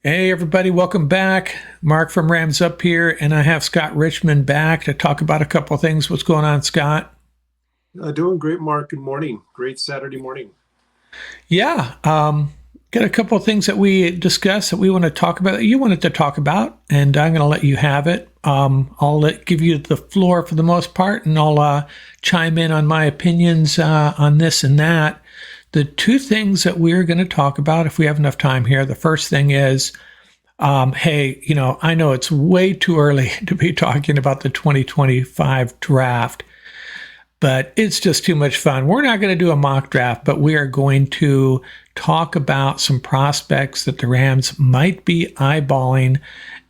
Hey, everybody, welcome back. Mark from Rams Up here, and I have Scott Richmond back to talk about a couple of things. What's going on, Scott? Doing great, Mark. Good morning. Great Saturday morning. Yeah, got a couple of things that we discussed that we want to talk about that you wanted to talk about, and I'm going to let you have it. Give you the floor for the most part, and I'll chime in on my opinions on this and that. The two things that we're going to talk about, if we have enough time here, the first thing is hey, I know it's way too early to be talking about the 2025 draft, but it's just too much fun. We're not going to do a mock draft, but we are going to talk about some prospects that the Rams might be eyeballing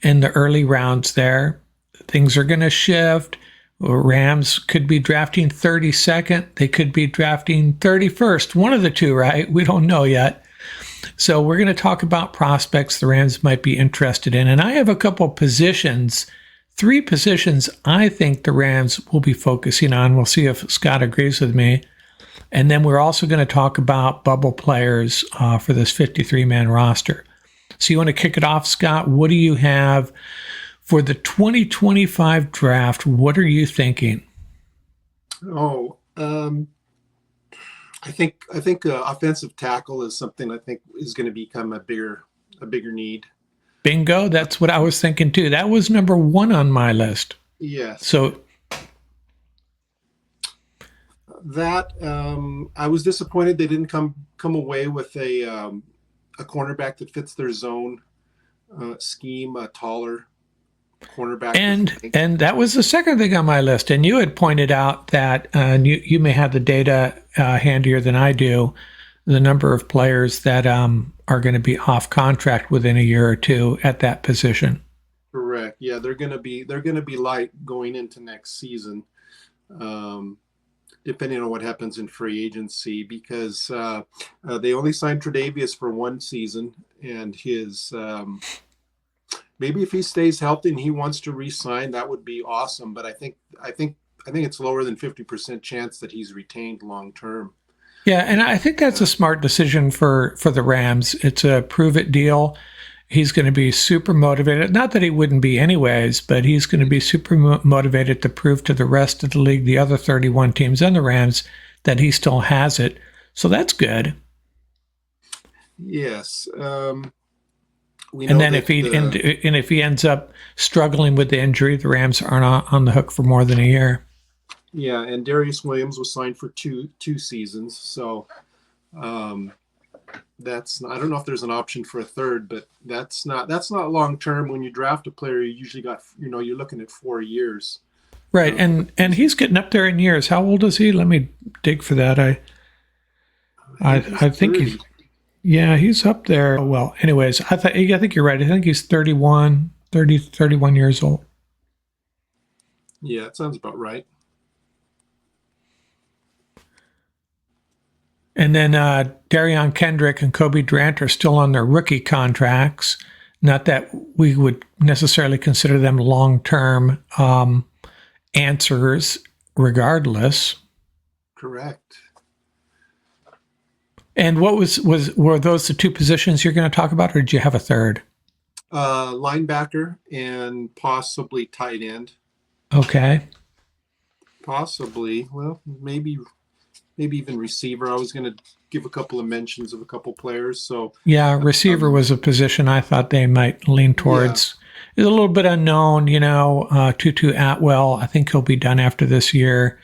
in the early rounds there. Things are going to shift. Rams could be drafting 32nd. They could be drafting 31st. One of the two, right? We don't know yet. So we're going to talk about prospects the Rams might be interested in. And I have a couple positions, three positions I think the Rams will be focusing on. We'll see if Scott agrees with me. And then we're also going to talk about bubble players for this 53-man roster. So you want to kick it off, Scott? What do you have for the 2025 draft? What are you thinking? Oh, I think offensive tackle is something I think is going to become a bigger need. Bingo. That's what I was thinking too. That was number one on my list. Yes, So that I was disappointed they didn't come away with a cornerback that fits their zone scheme, a taller cornerback with and that was the second thing on my list. And you had pointed out that you may have the data handier than I do, the number of players that are going to be off contract within a year or two at that position. correct. Yeah, they're gonna be light going into next season. Um, Depending on what happens in free agency, because they only signed Tre'Davious for one season, and his maybe if he stays healthy and he wants to re-sign, that would be awesome. But I think it's lower than 50% chance that he's retained long term. Yeah, and I think that's a smart decision for the Rams. It's a prove it deal. He's going to be super motivated. Not that he wouldn't be anyways, but he's going to be super motivated to prove to the rest of the league, the other 31 teams and the Rams, that he still has it. So that's good. Yes, we And know then that if he ends up struggling with the injury, the Rams aren't on the hook for more than a year. yeah, and Darius Williams was signed for two seasons, so um, I don't know if there's an option for a third, but that's not long term. When you draft a player, you usually got you're looking at 4 years. Right, For and he's getting up there in years. How old is he? Let me dig for that. I think he's I think he's 30. yeah, he's up there. Well, anyways, I think you're right. I think he's 31 years old. Yeah, that sounds about right. And then Darion Kendrick and Kobe Durant are still on their rookie contracts. Not that we would necessarily consider them long-term answers, regardless. Correct. And what were those the two positions you're going to talk about, or did you have a third? Linebacker and possibly tight end. Okay. Possibly, well, maybe even receiver. I was going to give a couple of mentions of a couple players. So, Yeah, receiver um, was a position I thought they might lean yeah, towards. It's a little bit unknown, Tutu Atwell. I think he'll be done after this year.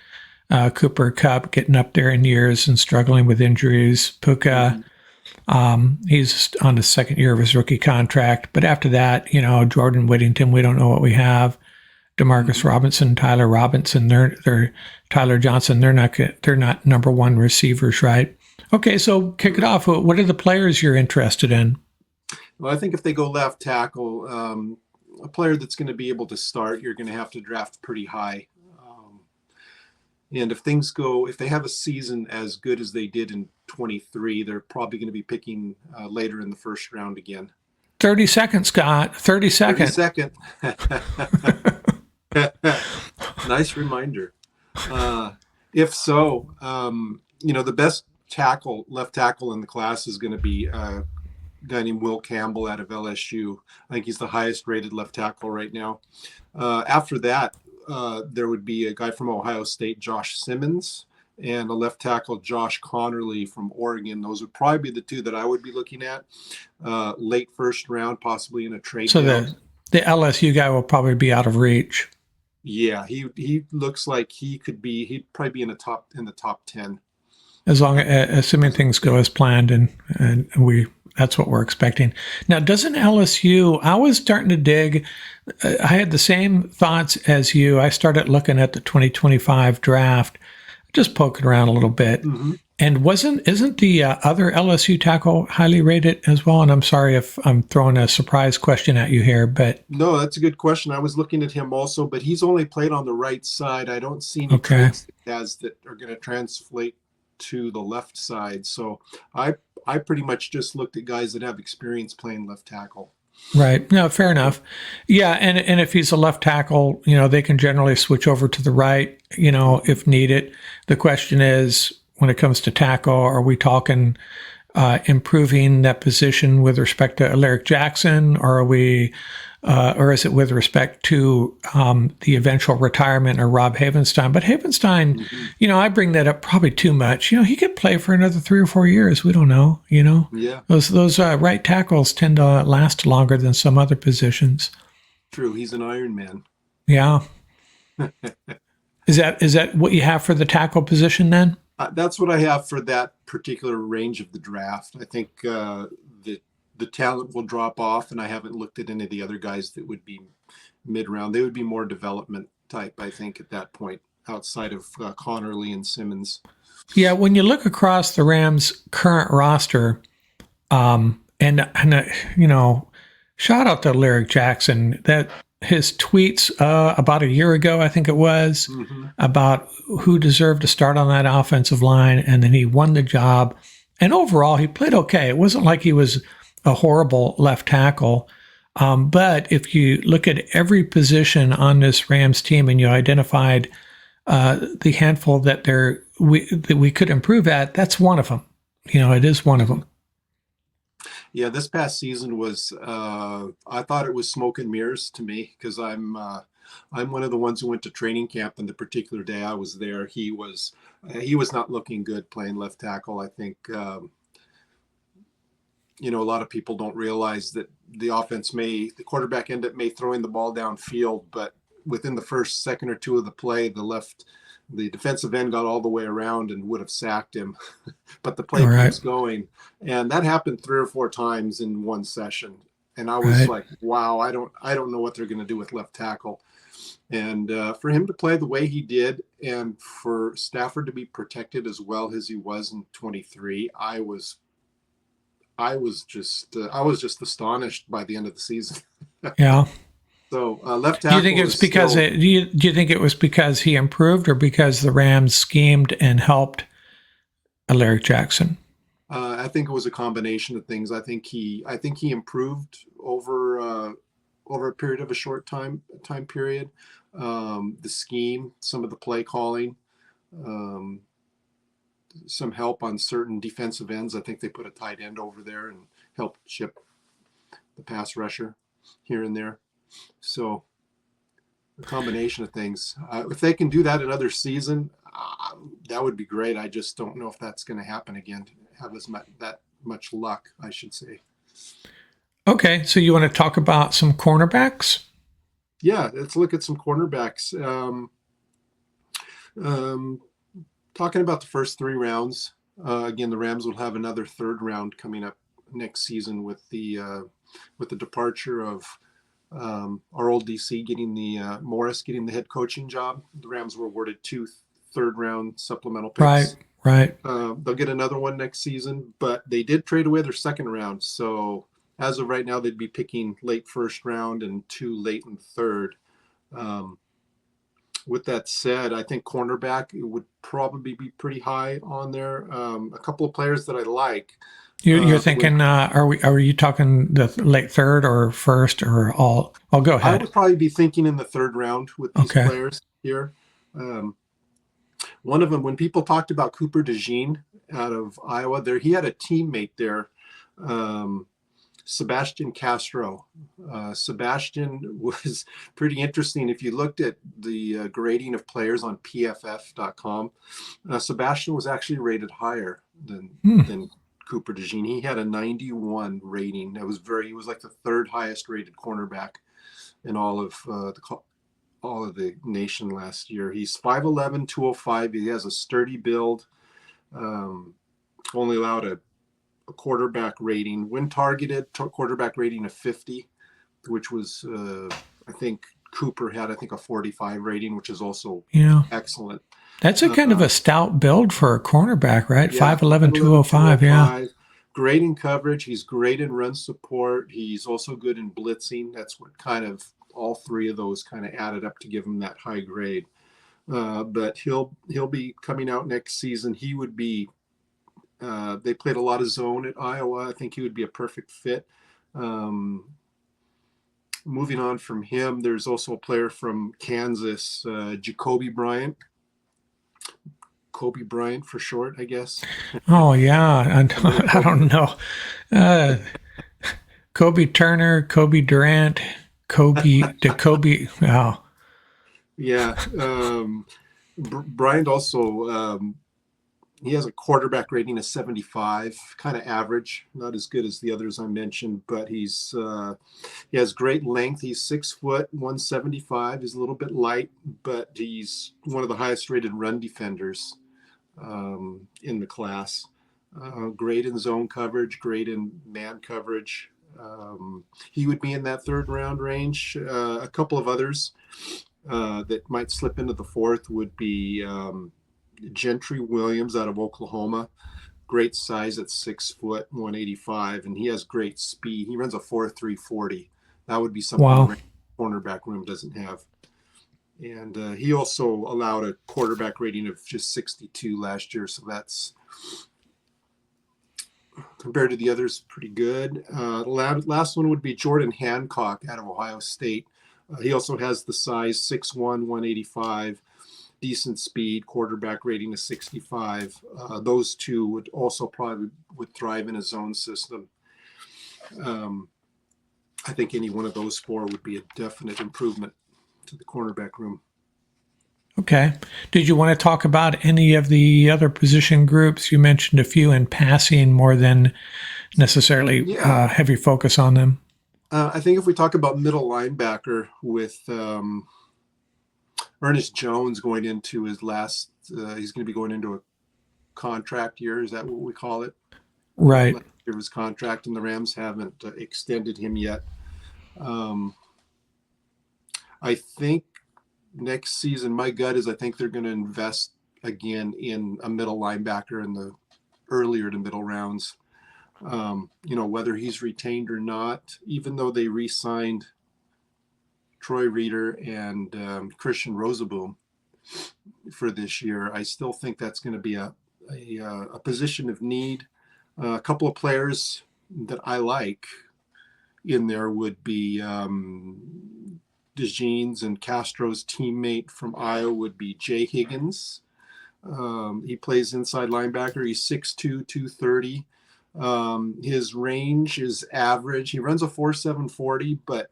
Cooper Kupp getting up there in years and struggling with injuries. Puka, mhm, he's on the second year of his rookie contract. But after that, Jordan Whittington, we don't know what we have. Demarcus mhm. Robinson, Tyler Robinson, they're Tyler Johnson. They're not number one receivers, right? Okay, so kick it off. What are the players you're interested in? Well, I think if they go left tackle, a player that's going to be able to start, you're going to have to draft pretty high. And if they have a season as good as they did in 23, they're probably going to be picking later in the first round again. 30 seconds, Scott. 30 30 second. second. Nice reminder. Uh, if so, the best left tackle in the class is going to be guy named Will Campbell out of LSU. I think he's the highest rated left tackle right now. After that, there would be a guy from Ohio State, Josh Simmons, and a left tackle, Josh Connerly from Oregon. Those would probably be the two that I would be looking at. Late first round, possibly in a trade So down. the LSU guy will probably be out of reach. Yeah, he looks like he'd probably be in the top 10. As long assuming things go as planned, and we that's what we're expecting. Now, doesn't LSU? I was starting to dig. I had the same thoughts as you. I started looking at the 2025 draft, just poking around a little bit, Mm-hmm. and isn't the other LSU tackle highly rated as well? And I'm sorry if I'm throwing a surprise question at you here, but No, that's a good question. I was looking at him also, but he's only played on the right side. I don't see any okay, traits that he has that are going to translate to the left side. So I pretty much just looked at guys that have experience playing left tackle. right? No, fair enough. Yeah, and if he's a left tackle, they can generally switch over to the right, if needed. The question is, when it comes to tackle, are we talking improving that position with respect to Alaric Jackson, or are we, or is it with respect to the eventual retirement of Rob Havenstein? But Havenstein, Mm-hmm. I bring that up probably too much. He could play for another 3 or 4 years. We don't know. Yeah, Those right tackles tend to last longer than some other positions. true. He's an Iron Man. Yeah. Is that what you have for the tackle position then? That's what I have for that particular range of the draft. I think the talent will drop off, and I haven't looked at any of the other guys that would be mid round. They would be more development type, I think, at that point, outside of Connerly and Simmons. Yeah, when you look across the Rams' current roster, and shout out to Lyric Jackson. That his tweets about a year ago, I think it was, Mm-hmm. about who deserved to start on that offensive line, and then he won the job. And overall, he played okay. It wasn't like he was a horrible left tackle. But if you look at every position on this Rams team and you identified the handful that we could improve at, that's one of them. It is one of them. Yeah, this past season was I thought it was smoke and mirrors to me because I'm one of the ones who went to training camp, and the particular day I was there, he was not looking good playing left tackle. I think a lot of people don't realize that the quarterback end up may throwing the ball downfield, but within the first second or two of the play, the defensive end got all the way around and would have sacked him, but the play All right. keeps going. And that happened 3 or 4 times in one session. And I was Right. like, wow, I don't know what they're going to do with left tackle. And for him to play the way he did, and for Stafford to be protected as well as he was in 23, I was just astonished by the end of the season. Yeah. So left Do you tackle think it's is because still, do you think it was because he improved, or because the Rams schemed and helped Alaric Jackson? I think it was a combination of things. I think he improved over a period of a short time period. The scheme, some of the play calling, um, some help on certain defensive ends. I think they put a tight end over there and helped chip the pass rusher here and there. So a combination of things. If they can do that another season, that would be great. I just don't know if that's going to happen again. Have that much luck, I should say. Okay, so you want to talk about some cornerbacks? Yeah, let's look at some cornerbacks. Um, Talking about the first 3 rounds. Again, the Rams will have another third round coming up next season with the departure of our old DC Morris getting the head coaching job. The Rams were awarded 2 third-round supplemental Right, picks. right. They'll get another one next season, but they did trade away their second round. So as of right now, they'd be picking late first round and 2 late and third. Um, with that said, I think cornerback it would probably be pretty high on there. A couple of players that I like. You're Would thinking, are you talking the late third or first or all? Oh, go I ahead. would probably be thinking in the third round with these Okay. players here. Um, One of them, when people talked about Cooper DeJean out of Iowa, he had a teammate there. Um, Sebastian Castro. Sebastian was pretty interesting. If you looked at the grading of players on PFF.com, Sebastian was actually rated higher Hmm. than Cooper DeJean. He had a 91 rating. He was like the third highest rated cornerback in all of the nation last year. He's 5'11", 205. He has a sturdy build. Um, Only allowed a quarterback rating, when targeted, quarterback rating of 50, which was, I think Cooper had, I think, a 45 rating, which is also Yeah. excellent. That's a kind of Uh, a stout build for a cornerback, right? yeah, 5'11", 5'11", 205. Yeah. 205. Great in coverage. He's great in run support. He's also good in blitzing. That's what kind of all three of those kind of added up to give him that high grade. But he'll be coming out next season. He would be. They played a lot of zone at Iowa. I think he would be a perfect fit. Um, Moving on from him, there's also a player from Kansas, Jacoby Bryant. Kobe Bryant for short, I guess. Oh, yeah. I Kobe. don't know. Uh, Kobe Turner, Kobe Durant, Kobe. Oh, Yeah. Bryant also, he has a quarterback rating of 75, kind of average, not as good as the others I mentioned, but he has great length. He's 6 foot, 175. He's a little bit light, but he's one of the highest rated run defenders in the class. Great in zone coverage, great in man coverage. He would be in that third round range. A couple of others that might slip into the fourth would be Gentry Williams out of Oklahoma. Great size at 6 foot, 185, and he has great speed. He runs a 4.3 40. That would be something wow. the cornerback room doesn't have. And he also allowed a quarterback rating of just 62 last year, so that's, compared to the others, pretty good. Last one would be Jordan Hancock out of Ohio State. He also has the size 6'1", 185, decent speed, quarterback rating of 65. Those two would also probably would thrive in a zone system. I think any one of those four would be a definite improvement to the cornerback room. Okay. Did you want to talk about any of the other position groups? You mentioned a few in passing more than necessarily Yeah. heavy focus on them. I think if we talk about middle linebacker with Ernest Jones going into his last, he's going to be going into a contract year. Is that what we call it? Right. Last year of his contract, and the Rams haven't extended him yet. I think next season, my gut is I think they're going to invest again in a middle linebacker in the earlier to middle rounds. Whether he's retained or not, even though they re-signed Troy Reeder and Christian Rosaboom for this year, I still think that's going to be a position of need. A couple of players that I like in there would be DeJean's and Castro's teammate from Iowa would be Jay Higgins. He plays inside linebacker. He's 6'2", 230. His range is average. He runs a 4.7 40, but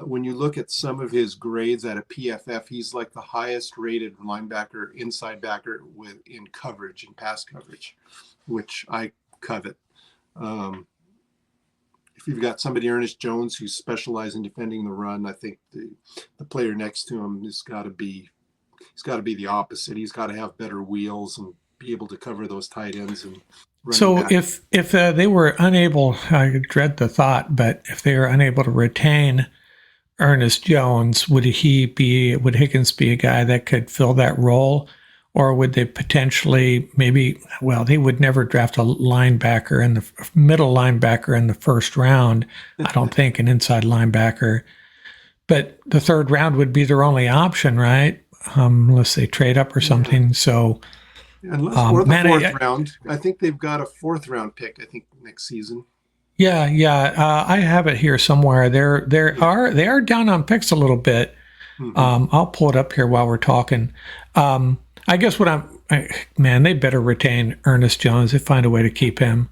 when you look at some of his grades at a PFF, he's like the highest rated linebacker, inside backer in coverage and pass coverage, which I covet. If you've got somebody, Ernest Jones, who specializes in defending the run, I think the player next to him has got to be the opposite. He's got to have better wheels and be able to cover those tight ends and running So back. if they were unable, I dread the thought, but if they are unable to retain Ernest Jones, would Higgins be a guy that could fill that role? Or would they potentially they would never draft a linebacker in the middle linebacker in the first round. I don't think an inside linebacker, but the third round would be their only option, right? Unless they trade up or something. Yeah. So, Or the fourth round. I think they've got a fourth round pick, I think, next season. Yeah. I have it here somewhere. They are down on picks a little bit. Mm-hmm. I'll pull it up here while we're talking. I guess they better retain Ernest Jones. They find a way to keep him.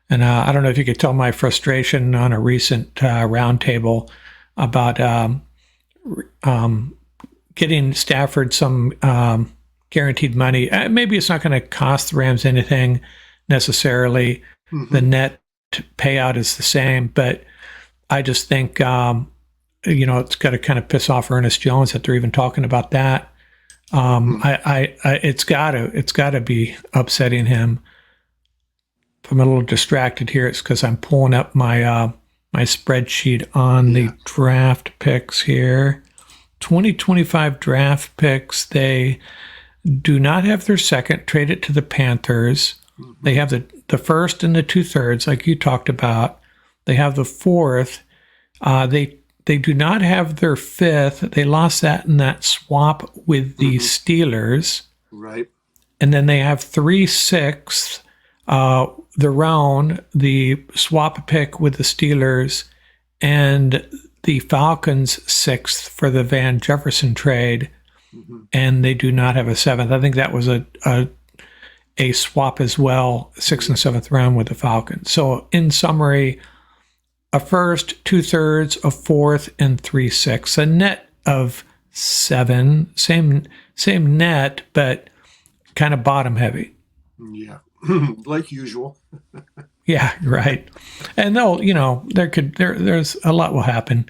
And I don't know if you could tell my frustration on a recent roundtable about um, getting Stafford some guaranteed money. Maybe it's not going to cost the Rams anything necessarily. The Hmm. net payout is the same, but I just think it's got to kind of piss off Ernest Jones that they're even talking about that. Hmm. It's got to be upsetting him. If I'm a little distracted here, it's because I'm pulling up my spreadsheet on Yeah. the draft picks here. 2025 draft picks. They do not have their second. Trade it to the Panthers. They Hmm. have the first and the 2/3, like you talked about. They have the fourth. They do not have their fifth. They lost that in that swap with the Hmm. Steelers. Right. And then they have 3/6, their own, the swap pick with the Steelers, and the Falcons' sixth for the Van Jefferson trade. Hmm. And they do not have a seventh. I think that was a swap as well, sixth and Yep. seventh round with the Falcons. So, in summary, a first, 2/3, a fourth, and 3/6. A net of seven. Same net, but kind of bottom heavy. Yeah. Like usual. Yeah, right. And there's a lot will happen.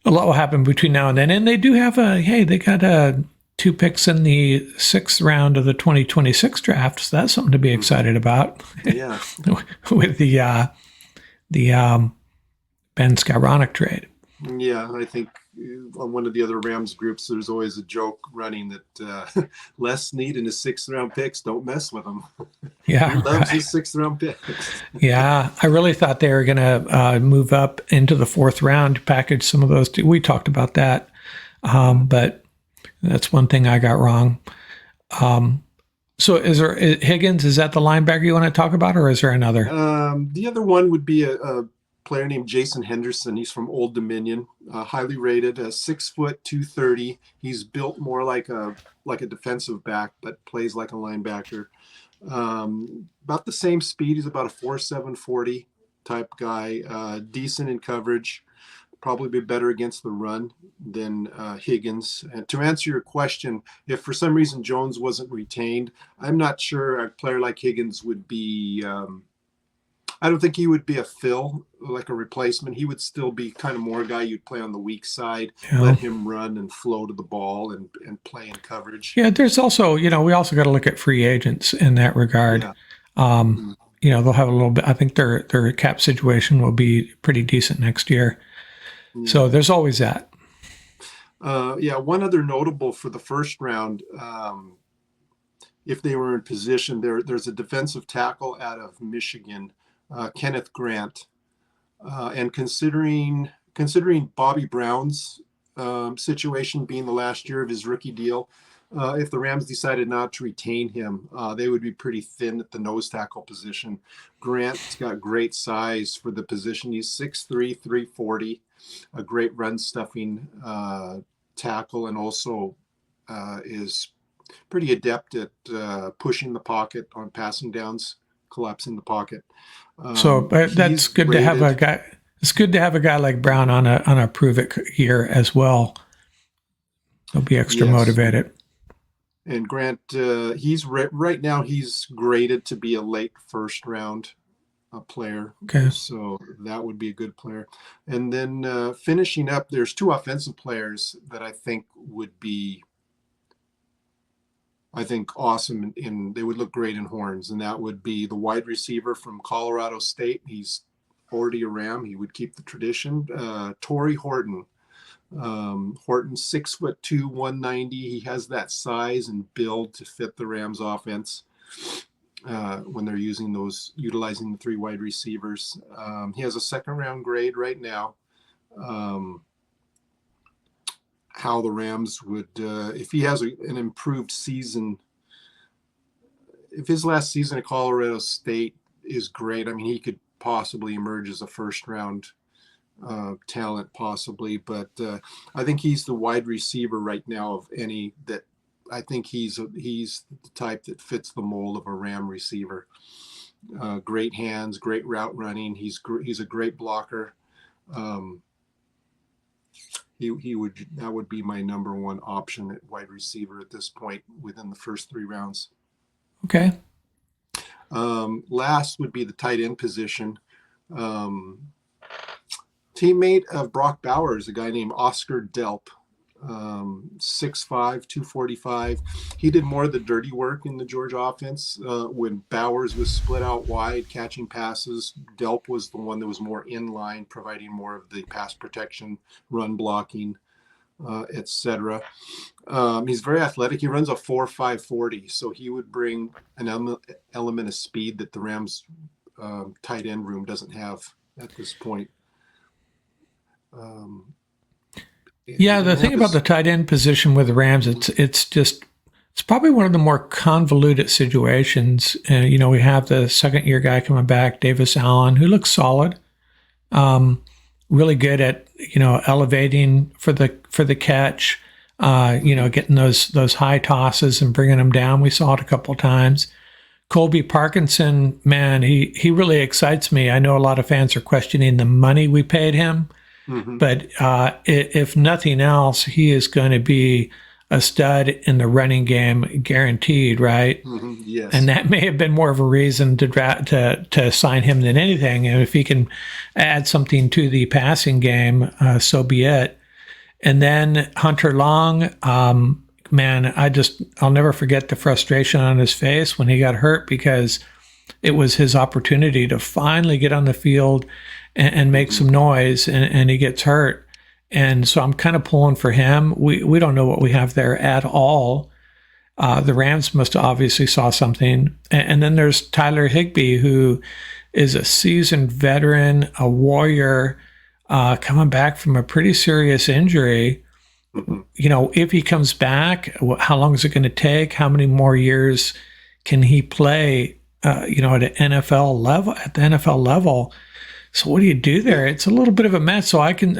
A lot will happen between now and then. And they do have they got two picks in the sixth round of the 2026 draft. So that's something to be Hmm. excited about Yeah. with the Ben Skowronek trade. Yeah. I think on one of the other Rams groups, there's always a joke running that Les Snead and his sixth round picks, don't mess with him. He Yeah, loves right. his sixth round picks. Yeah, I really thought they were going to move up into the fourth round, package some of those. We talked about that, Yeah. but that's one thing I got wrong. Um, so, Higgins? Is that the linebacker you want to talk about, or is there another? The other one would be a player named Jason Henderson. He's from Old Dominion, highly rated, 6 foot 230. He's built more like a defensive back, but plays like a linebacker. About the same speed. He's about a 4.7 40 type guy. Decent in coverage. Probably be better against the run than Higgins. And to answer your question, if for some reason Jones wasn't retained, I'm not sure a player like Higgins would be. I don't think he would be a fill, like a replacement. He would still be kind of more a guy you'd play on the weak side, You let know? him run and flow to the ball and play in coverage. Yeah, there's also, we also got to look at free agents in that regard. Yeah. Um, Mm, they'll have a little bit. I think their cap situation will be pretty decent next year. yeah. So there's always that. Yeah. One other notable for the first round, if they were in position, there's a defensive tackle out of Michigan, Kenneth Grant. And considering Bobby Brown's situation being the last year of his rookie deal, if the Rams decided not to retain him, they would be pretty thin at the nose tackle position. Grant's got great size for the position. He's 6'3", 340, a great run stuffing tackle, and also is pretty adept at pushing the pocket on passing downs, collapsing the pocket. So that's He's good to have a rated. guy. It's good to have a guy like Brown on a prove it year as well. He'll be extra Yes, motivated. and Grant, right now he's graded to be a late first round player, Okay. so that would be a good player. And then finishing up, there's two offensive players that I think would be, I think, awesome, they would look great in horns, and that would be the wide receiver from Colorado State. He's already a Ram. He would keep the tradition. Torrey Horton. Horton's 6'2", 190. He has that size and build to fit the Rams offense when they're utilizing the three wide receivers. He has a second round grade right now. Um, how the Rams would, if he has an improved season, if his last season at Colorado State is great, I mean, he could possibly emerge as a first round talent possibly, but I think he's the wide receiver right now of any that I think he's the type that fits the mold of a Ram receiver. Great hands, great route running. He's a great blocker. Um, he would that would be my number one option at wide receiver at this point within the first 3 rounds. Okay. Last would be the tight end position. Um, Teammate of Brock Bowers, a guy named Oscar Delp, 6'5", 245. He did more of the dirty work in the Georgia offense. When Bowers was split out wide, catching passes, Delp was the one that was more in line, providing more of the pass protection, run blocking, etc. He's very athletic. He runs a 4.5 40, so he would bring an element of speed that the Rams tight end room doesn't have at this point. Yeah, the thing about the tight end position with the Rams, it's probably one of the more convoluted situations. We have the second-year guy coming back, Davis Allen, who looks solid, really good at elevating for the catch, getting those high tosses and bringing them down. We saw it a couple of times. Colby Parkinson, man, he really excites me. I know a lot of fans are questioning the money we paid him. Mm-hmm. But if nothing else, he is going to be a stud in the running game, guaranteed, right? Mm-hmm. Yes. And that may have been more of a reason to sign him than anything. And if he can add something to the passing game, so be it. And then Hunter Long, man, I'll never forget the frustration on his face when he got hurt, because it was his opportunity to finally get on the field and make some noise, and he gets hurt. And so I'm kind of pulling for him. We don't know what we have there at all. The Rams must have obviously saw something. And then there's Tyler Higbee, who is a seasoned veteran, a warrior, coming back from a pretty serious injury. Mm-hmm. If he comes back, how long is it going to take? How many more years can he play, at the NFL level? So what do you do there? It's a little bit of a mess. So I can,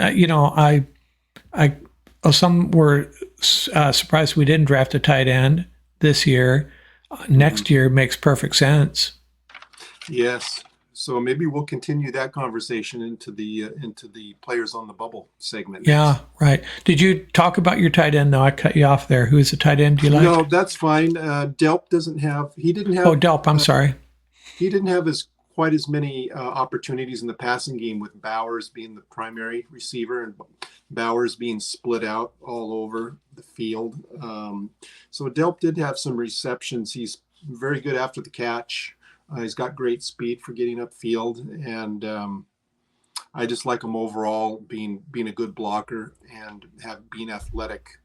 some were surprised we didn't draft a tight end this year. Next year makes perfect sense. Yes. So maybe we'll continue that conversation into the players on the bubble segment. Yeah, right. Did you talk about your tight end? No, I cut you off there. Who's the tight end do you like? No, that's fine. Delp didn't have. Oh, Delp. I'm sorry. He didn't have quite as many opportunities in the passing game, with Bowers being the primary receiver and Bowers being split out all over the field. So Delp did have some receptions. He's very good after the catch. He's got great speed for getting upfield, and I just like him overall, being a good blocker and being athletic.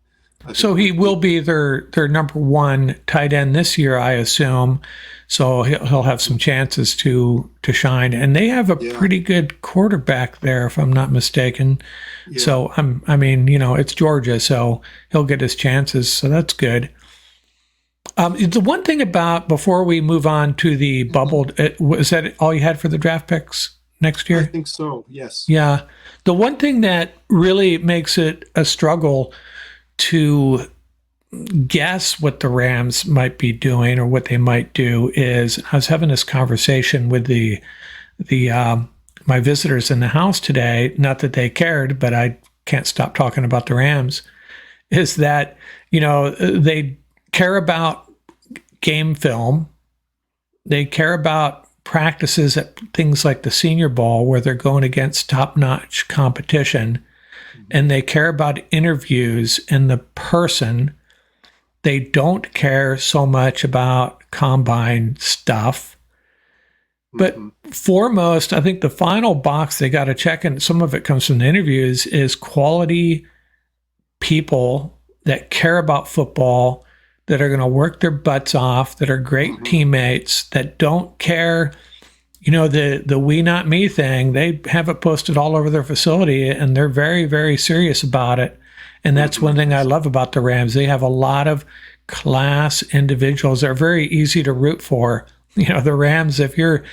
So he will be their number one tight end this year, I assume. So he'll have some chances to shine, and they have a pretty good quarterback there, if I'm not mistaken. Yeah. So it's Georgia, so he'll get his chances. So that's good. The one thing about, before we move on to the bubble, was that all you had for the draft picks next year? I think so. Yes. Yeah. The one thing that really makes it a struggle to guess what the Rams might be doing or what they might do is, I was having this conversation with my visitors in the house today, not that they cared, but I can't stop talking about the Rams, is that, they care about game film. They care about practices at things like the Senior Bowl, where they're going against top-notch competition. And they care about interviews and the person. They don't care so much about combine stuff. But foremost, I think the final box they got to check, and some of it comes from the interviews, is quality people that care about football, that are going to work their butts off, that are great teammates, that don't care. The we not me thing, they have it posted all over their facility, and they're very, very serious about it. And that's one thing I love about the Rams. They have a lot of class individuals. They're very easy to root for. The Rams, if you're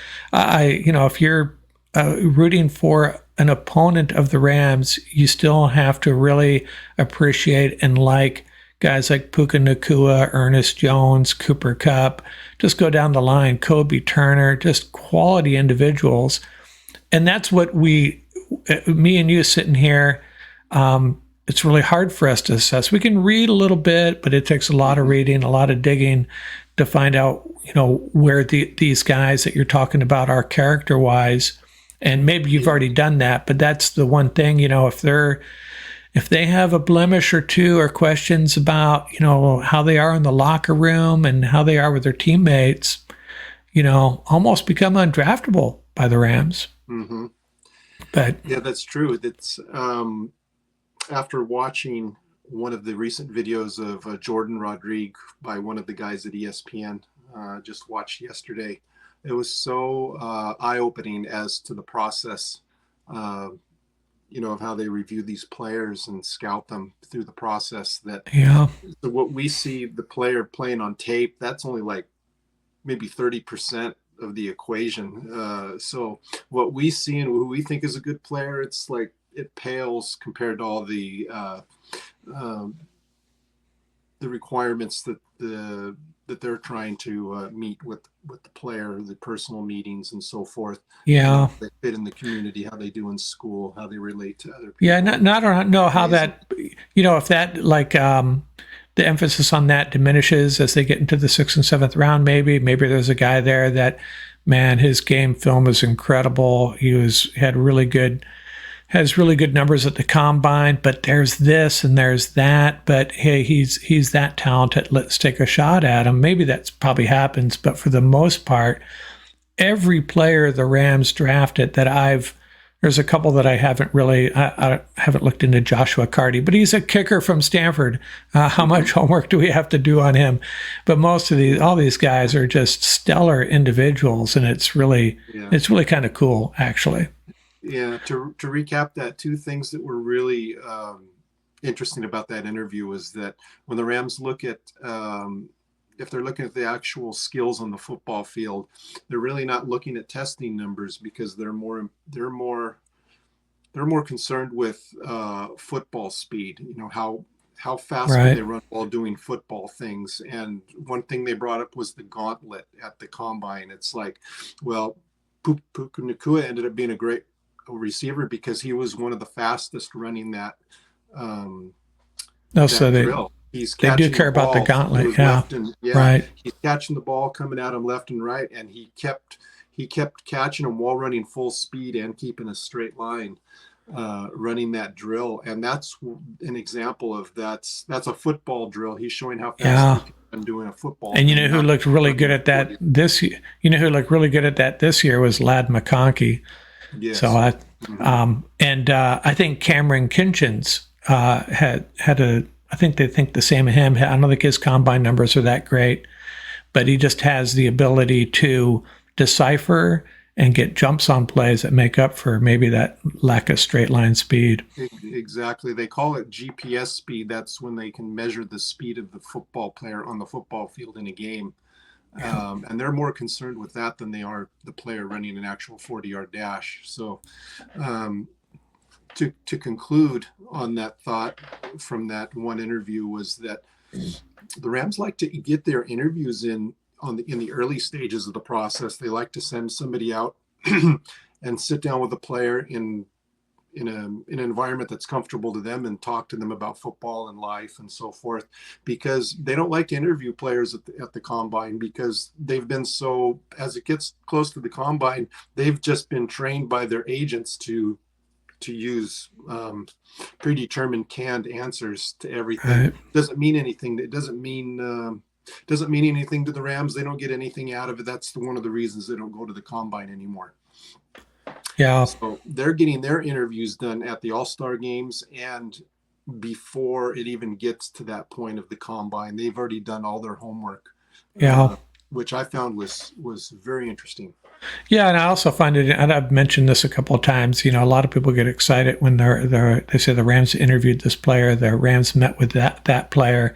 rooting for an opponent of the Rams, you still have to really appreciate and like guys like Puka Nakua, Ernest Jones, Cooper Kupp, just go down the line, Kobe Turner, just quality individuals. And that's what me and you sitting here, it's really hard for us to assess. We can read a little bit, but it takes a lot of reading, a lot of digging to find out, where these guys that you're talking about are character-wise. And maybe you've already done that, but that's the one thing, if they have a blemish or two or questions about, how they are in the locker room and how they are with their teammates, almost become undraftable by the Rams. Mm-hmm. But yeah, that's true. That's after watching one of the recent videos of Jordan Rodriguez by one of the guys at ESPN, just watched yesterday. It was so eye-opening as to the process, of how they review these players and scout them through the process. So what we see the player playing on tape, that's only like maybe 30% of the equation. So what we see and who we think is a good player, it's like it pales compared to all the requirements that they're trying to meet with the player, the personal meetings and so forth. Yeah, they fit in the community, how they do in school, how they relate to other people. Yeah, not I don't know how that, if that the emphasis on that diminishes as they get into the 6th and 7th round. Maybe there's a guy there that, man, his game film is incredible. Has really good numbers at the combine, but there's this and there's that. But hey, he's that talented. Let's take a shot at him. Maybe that's probably happens, but for the most part, every player the Rams drafted there's a couple that I haven't really, I haven't looked into Joshua Carty, but he's a kicker from Stanford. How much homework do we have to do on him? But all these guys are just stellar individuals, and it's really kind of cool, actually. Yeah, to recap that, two things that were really interesting about that interview was that when the Rams look at, if they're looking at the actual skills on the football field, they're really not looking at testing numbers because they're more concerned with football speed. How fast can they run while doing football things? And one thing they brought up was the gauntlet at the combine. It's like, well, Puka Nakua ended up being a great receiver because he was one of the fastest running that drill. They do care about the gauntlet. Right. He's catching the ball coming at him left and right, and he kept catching him while running full speed and keeping a straight line, running that drill. And that's an example of that's a football drill. He's showing how fast I'm doing a football. And who looked really good at that this year? Who looked really good at that this year was Ladd McConkey. Yes. So I think Cameron Kinchins had I think they think the same of him. I don't think his combine numbers are that great, but he just has the ability to decipher and get jumps on plays that make up for maybe that lack of straight line speed. Exactly. They call it GPS speed. That's when they can measure the speed of the football player on the football field in a game. And they're more concerned with that than they are the player running an actual 40-yard dash. So to conclude on that thought from that one interview was that the Rams like to get their interviews in the early stages of the process. They like to send somebody out and sit down with a player in an environment that's comfortable to them and talk to them about football and life and so forth, because they don't like to interview players at the combine because they've been so, as it gets close to the combine, they've just been trained by their agents to use predetermined canned answers to everything. Right. Doesn't mean anything. It doesn't mean anything to the Rams. They don't get anything out of it. That's one of the reasons they don't go to the combine anymore. Yeah. So they're getting their interviews done at the All-Star games, and before it even gets to that point of the combine, they've already done all their homework. Yeah. Which I found was very interesting. Yeah, and I also find it, and I've mentioned this a couple of times, a lot of people get excited when they say the Rams interviewed this player, the Rams met with that player.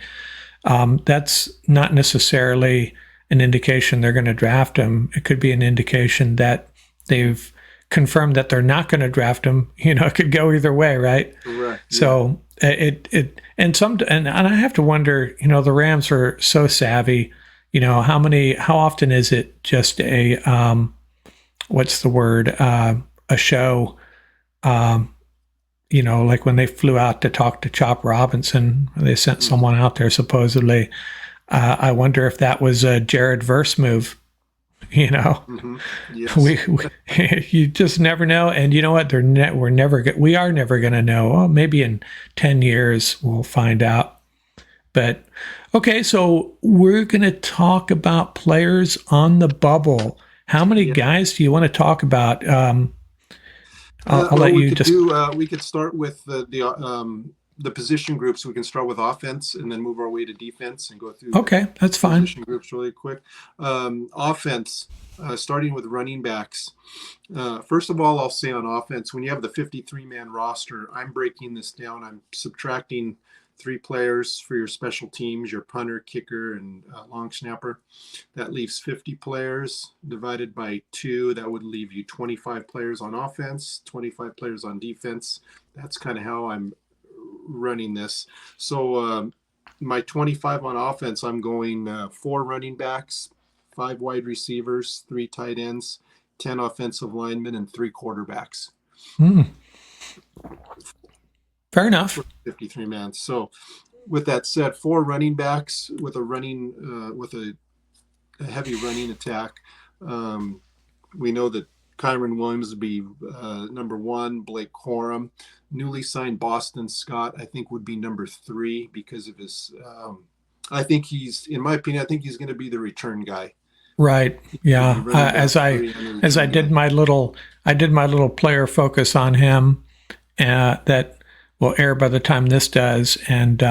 That's not necessarily an indication they're going to draft him. It could be an indication that they've confirmed that they're not going to draft him. It could go either way, right? Correct. Yeah. So and I have to wonder, the Rams are so savvy. How often is it just a what's the word, a show, like when they flew out to talk to Chop Robinson, they sent someone out there supposedly. I wonder if that was a Jared Verse move. Mm-hmm. Yes. You just never know. And you know what? We are never going to know. Well, maybe in 10 years we'll find out. But okay, so we're going to talk about players on the bubble. How many guys do you want to talk about? I'll let you just. We could start with the position groups. We can start with offense and then move our way to defense and go through. Okay, that's fine. Position groups really quick. Offense, starting with running backs. First of all, I'll say on offense, when you have the 53-man roster, I'm breaking this down. I'm subtracting 3 players for your special teams, your punter, kicker, and long snapper. That leaves 50 players divided by 2. That would leave you 25 players on offense, 25 players on defense. That's kind of how I'm running this. So my 25 on offense, I'm going 4 running backs, 5 wide receivers, 3 tight ends, 10 offensive linemen, and 3 quarterbacks. Fair enough. 53 man. So with that said, 4 running backs with a heavy running attack. We know that Kyron Williams would be number 1. Blake Corum, newly signed Boston Scott, I think would be number 3 because of his. I think in my opinion, I think he's going to be the return guy. Right. Yeah. As I did my little player focus on him, that will air by the time this does, and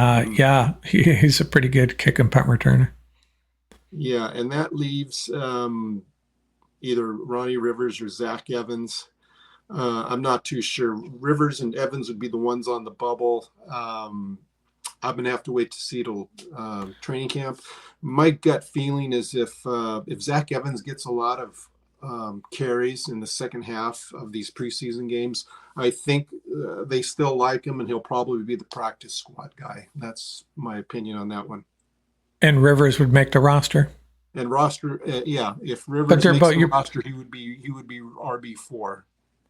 he's a pretty good kick and punt returner. Yeah, and that leaves either Ronnie Rivers or Zach Evans. I'm not too sure. Rivers and Evans would be the ones on the bubble. I'm going to have to wait to see till training camp. My gut feeling is if Zach Evans gets a lot of carries in the second half of these preseason games, I think they still like him, and he'll probably be the practice squad guy. That's my opinion on that one. And Rivers would make the roster. And roster, if Rivers makes the roster, he would be RB4.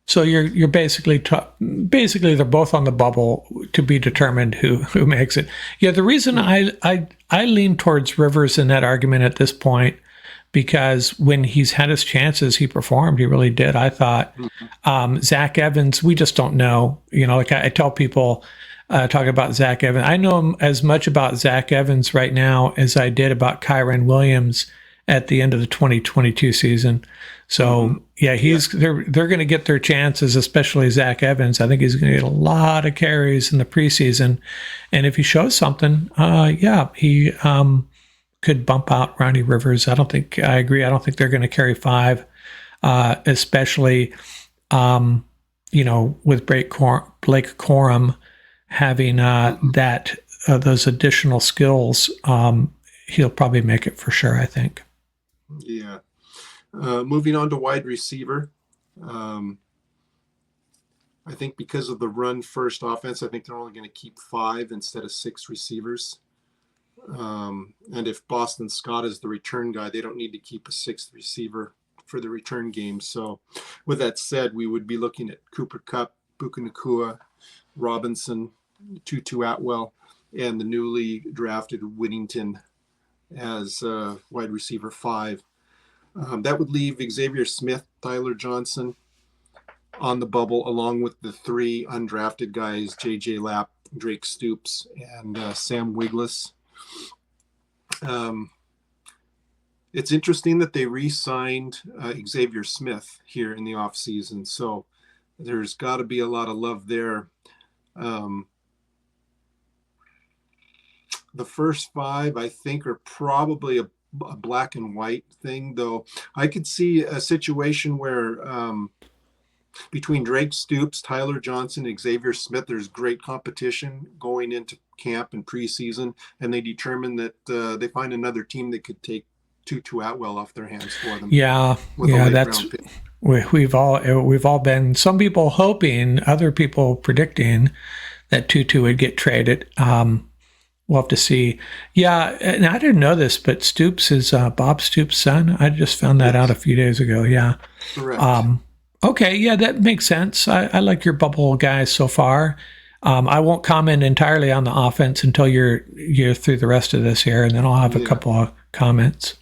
So you're basically they're both on the bubble to be determined who makes it. Yeah, the reason I lean towards Rivers in that argument at this point, because when he's had his chances, he performed. He really did. I thought Zach Evans, we just don't know. Like I tell people talking about Zach Evans, I know him as much about Zach Evans right now as I did about Kyron Williams at the end of the 2022 season. So they're going to get their chances, especially Zach Evans. I think he's going to get a lot of carries in the preseason, and if he shows something, he could bump out Ronnie Rivers. I agree. I don't think they're going to carry 5, especially with Blake Corum having those additional skills. He'll probably make it for sure, I think. Yeah. Moving on to wide receiver. I think because of the run first offense, I think they're only going to keep 5 instead of 6 receivers. And if Boston Scott is the return guy, they don't need to keep a 6th receiver for the return game. So with that said, we would be looking at Cooper Kupp, Puka Nacua, Robinson, Tutu Atwell, and the newly drafted Whittington as wide receiver 5. That would leave Xavier Smith, Tyler Johnson on the bubble, along with the 3 undrafted guys, J.J. Lapp, Drake Stoops, and Sam Wiglusz. It's interesting that they re-signed Xavier Smith here in the offseason, so there's got to be a lot of love there. The first 5, I think, are probably a black and white thing, though. I could see a situation where between Drake Stoops, Tyler Johnson, Xavier Smith, there's great competition going into camp and preseason, and they determine that they find another team that could take Tutu Atwell off their hands for them. Yeah, We've all been, some people hoping, other people predicting that Tutu would get traded. We'll have to see. Yeah, and I didn't know this, but Stoops is Bob Stoops' son. I just found that out a Yes, few days ago. Yeah. correct. Um, okay, yeah, that makes sense. I like your bubble guys so far. I won't comment entirely on the offense until you're through the rest of this here, and then I'll have a Yeah. couple of comments.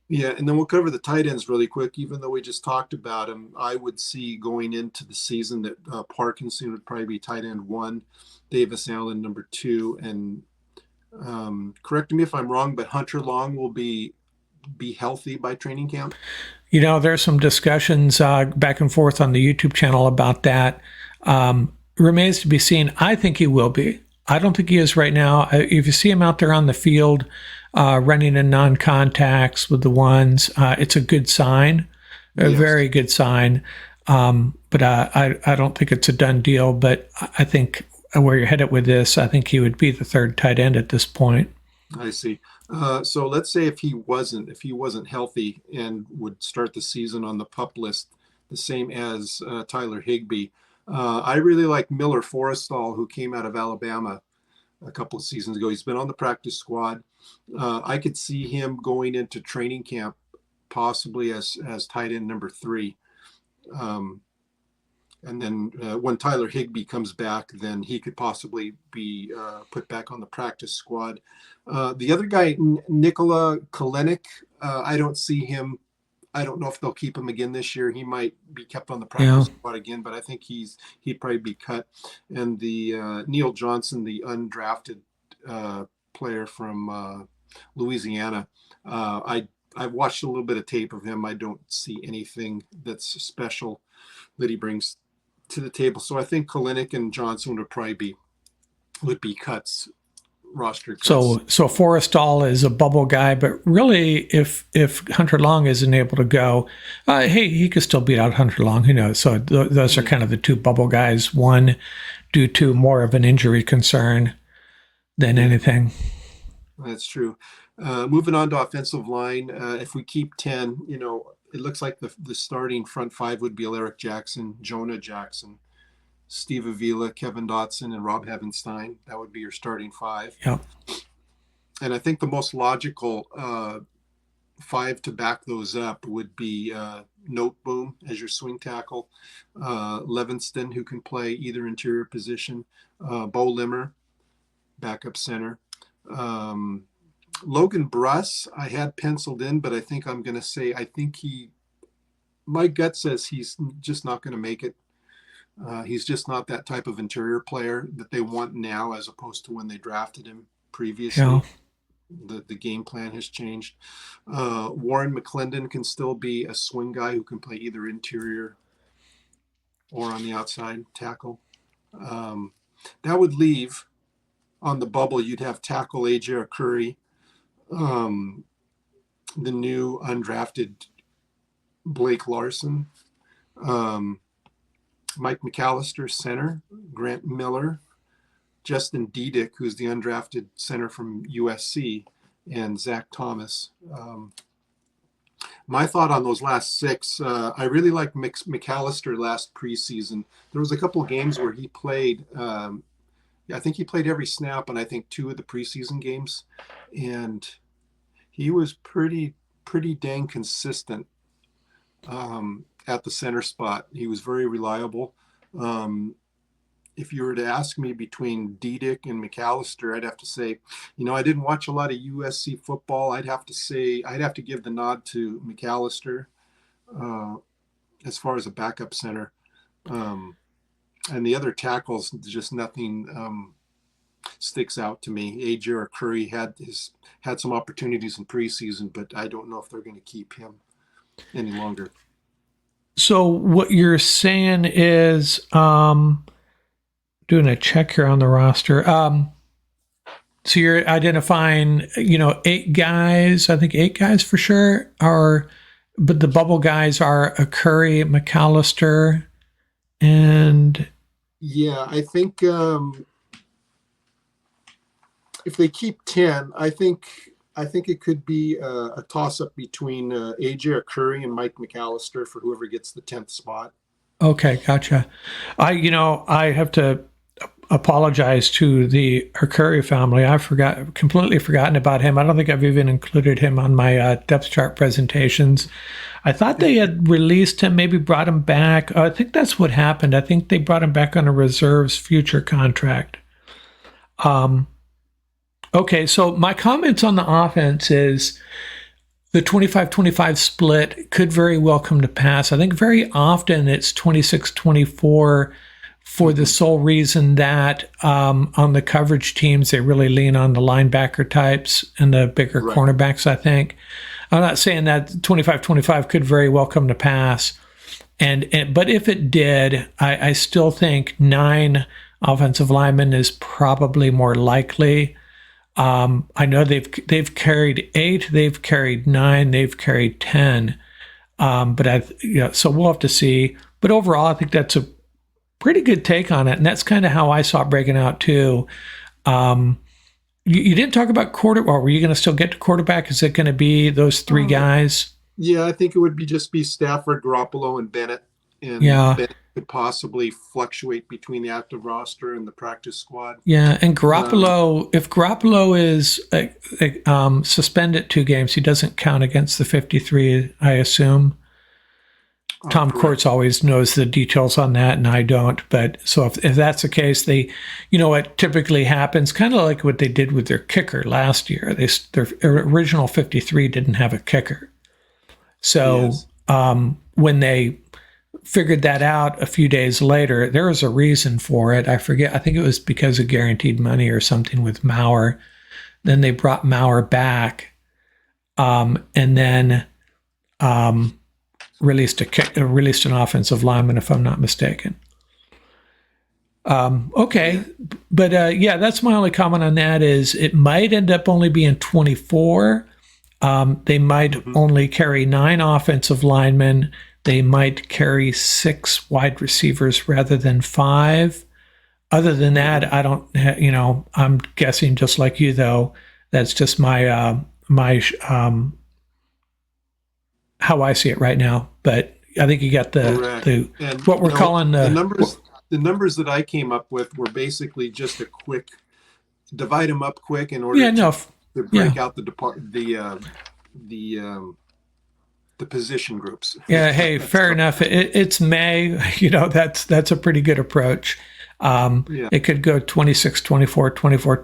Yeah, and then we'll cover the tight ends really quick. Even though we just talked about him, I would see going into the season that Parkinson would probably be tight end one, Davis Allen number two, and correct me if I'm wrong, but Hunter Long will be healthy by training camp. There's some discussions back and forth on the YouTube channel about that. Remains to be seen. I think he will be. I don't think he is right now. If you see him out there on the field running in non-contacts with the ones, it's a good sign, a Yes, very good sign. But I don't think it's a done deal. But I think where you're headed with this, I think he would be the third tight end at this point. I see. So let's say if he wasn't healthy and would start the season on the pup list, the same as Tyler Higbee. I really like Miller Forrestall, who came out of Alabama a couple of seasons ago. He's been on the practice squad. I could see him going into training camp possibly as tight end number three. Um, and then when Tyler Higbee comes back, then he could possibly be put back on the practice squad. The other guy, Nikola Kalenic, I don't see him. I don't know if they'll keep him again this year. He might be kept on the Yeah. practice squad again, but I think he'd probably be cut. And the Neil Johnson, the undrafted player from Louisiana, I've watched a little bit of tape of him. I don't see anything that's special that he brings to the table. So I think Kalinick and Johnson would be cuts, roster cuts. So Forrestall is a bubble guy, but really, if Hunter Long isn't able to go, hey, he could still beat out Hunter Long. Who knows? So those are kind of the two bubble guys. One due to more of an injury concern than anything. That's true. Moving on to offensive line, if we keep 10, it looks like the starting front five would be Alaric Jackson, Jonah Jackson, Steve Avila, Kevin Dotson, and Rob Heavenstein. That would be your starting five. Yeah. And I think the most logical five to back those up would be Noteboom as your swing tackle, Levinston, who can play either interior position, Bo Limmer, backup center. Logan Bruss, I had penciled in, but I think I'm going to say, my gut says he's just not going to make it. He's just not that type of interior player that they want now, as opposed to when they drafted him previously. Yeah. The game plan has changed. Warren McClendon can still be a swing guy who can play either interior or on the outside tackle. That would leave on the bubble, you'd have tackle AJ Curry, the new undrafted Blake Larson, Mike McAllister, center, Grant Miller, Justin Diedick, who's the undrafted center from USC, and Zach Thomas. My thought on those last six, I really liked McAllister last preseason. There was a couple of games where he played. I think he played every snap, and I think two of the preseason games, and he was pretty dang consistent at the center spot. He was very reliable. If you were to ask me between Diedick and McAllister, I'd have to say, I didn't watch a lot of USC football. I'd have to give the nod to McAllister as far as a backup center. And the other tackles, just nothing sticks out to me. AJ Curry had some opportunities in preseason, but I don't know if they're going to keep him any longer. So what you're saying is, doing a check here on the roster. So you're identifying, 8 guys. I think 8 guys for sure but the bubble guys are a Curry, McAllister, and yeah, I think if they keep 10, I think I think it could be a toss up between AJ Curry and Mike McAllister for whoever gets the 10th spot. Okay, gotcha. I have to apologize to the Hercuri family. I completely forgotten about him. I don't think I've even included him on my depth chart presentations. I thought they had released him, maybe brought him back. I think that's what happened. I think they brought him back on a reserves future contract. Okay, so my comments on the offense is the 25-25 split could very well come to pass. I think very often it's 26-24 for the sole reason that on the coverage teams, they really lean on the linebacker types and the bigger cornerbacks, I think. I'm not saying that 25-25 could very well come to pass. But if it did, I still think 9 offensive linemen is probably more likely. I know they've carried 8, they've carried 9, they've carried 10. So we'll have to see. But overall, I think that's a pretty good take on it, and that's kind of how I saw it breaking out too. You didn't talk about or were you going to still get to quarterback? Is it going to be those 3 guys? Yeah, I think it would just be Stafford, Garoppolo, and Bennett. And Bennett could possibly fluctuate between the active roster and the practice squad. Yeah, and Garoppolo, if Garoppolo is suspended 2 games, he doesn't count against the 53, I assume. Tom Courts always knows the details on that, and I don't. But so if that's the case, what typically happens, kind of like what they did with their kicker last year. Their original 53 didn't have a kicker. So when they figured that out a few days later, there was a reason for it. I forget. I think it was because of guaranteed money or something with Maurer. Then they brought Maurer back, and then released an offensive lineman, if I'm not mistaken. Okay, but that's my only comment on that. Is it might end up only being 24. They might only carry 9 offensive linemen. They might carry 6 wide receivers rather than 5. Other than that, I don't. I'm guessing just like you, though. That's just my how I see it right now. But I think you got the what we're calling the numbers. The numbers that I came up with were basically just a quick divide them up quick in order to break out the position groups. Yeah. Hey, fair enough. It's May. That's a pretty good approach. It could go 26-24, 24-26,